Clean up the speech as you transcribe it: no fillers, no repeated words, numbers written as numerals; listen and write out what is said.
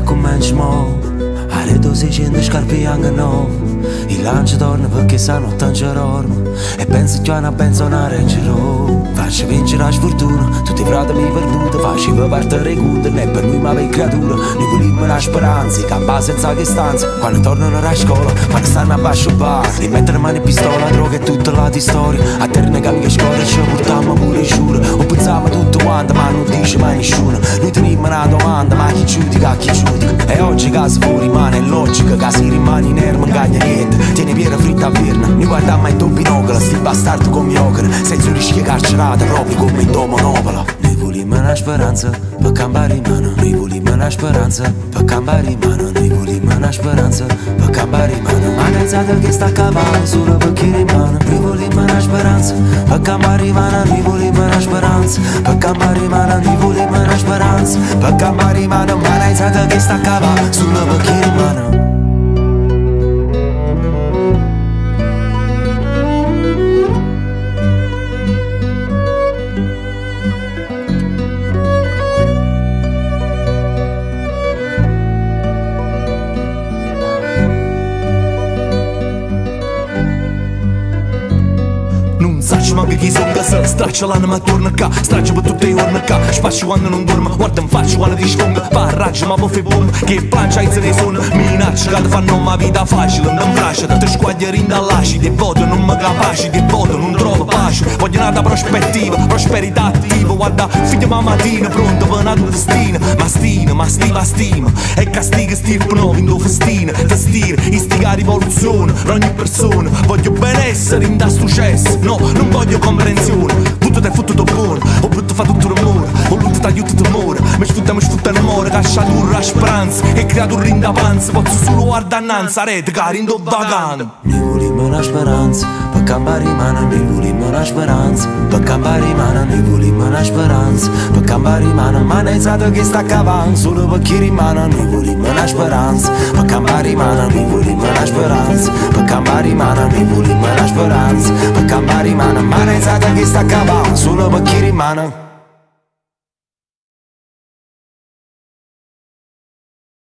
Comenci mo alle 12 in scarpe anche no il lancio torna perché sanno tanto dormo e penso che una benzona reggerò faccio vincere la sfortuna tutti i frati mi perduti faccio partire i conti né per lui ma per creatura noi volimmo la speranza campa senza che stanza quando tornano a scuola quando stanno a basso bar li mettono in mano e pistola droga e tutta la di storia a terra cambia scuola ci portiamo pure giuro o pensiamo tutto quanto ma non dice mai nessuno noi teniamo una domanda ma chi giudica chi giudica e oggi che si fuori rimane è logica che si rimane in erba non cagna niente tieni piena fritta a verna noi guardiamo mai in binocolo sti bastardo come occhi senza rischio carcerata proprio come in monopola noi volimmo una speranza per cambiare in mano noi volimmo una speranza per cambiare in mano noi volimmo una speranza per cambiare in mano ma pensate che sta cavando solo perché in mano noi volimmo una speranza per cambiare in mano noi volimmo una speranza per cambiare in mano noi volimmo una speranza per cambiare in mano ma pensate che sta cavando solo perché in mano Sacci manca chi sono casa, straccia l'anima torna qua, straccia per tutte le ore qua, spaccio quando non dormo, guarda in faccia quando ti sfonga, parraggia ma poi fai bomba, che plancia in se ne sono, minaccia che ti fanno ma vita facile, non frascia, ti squagliari dall'asci, ti voto non mi capaci, ti voto non trovo pace, voglio una prospettiva, prosperità attiva, guarda figlia mattina pronta per una tua destina, ma stima, e castiga sti provi in tua festina, ti stira, istiga rivoluzione, ogni persona, voglio benessere in da successo, no, non voglio comprensione, tutto te fottuto buono, ho brutto fa tutto rumore, ho lutto t'aiuto t'amore, mi sfutta l'amore, cacciatura la speranza, e creatura in da panza, posso solo guardare innanzi, rete cari in do vagando. Noi volimmo una speranza, per cambiare in mano, noi volimmo una speranza, per cambiare in mano, noi volimmo una speranza, per cambiare in mano, ma non sai che sta cavando, solo perché rimane, noi volimmo una speranza, per cambiare in mano, noi volimmo una speranza, per cambiare in mano, noi volimmo una speranza, per cambiare in mano, ma non sai che sta cavando, solo perché rimane.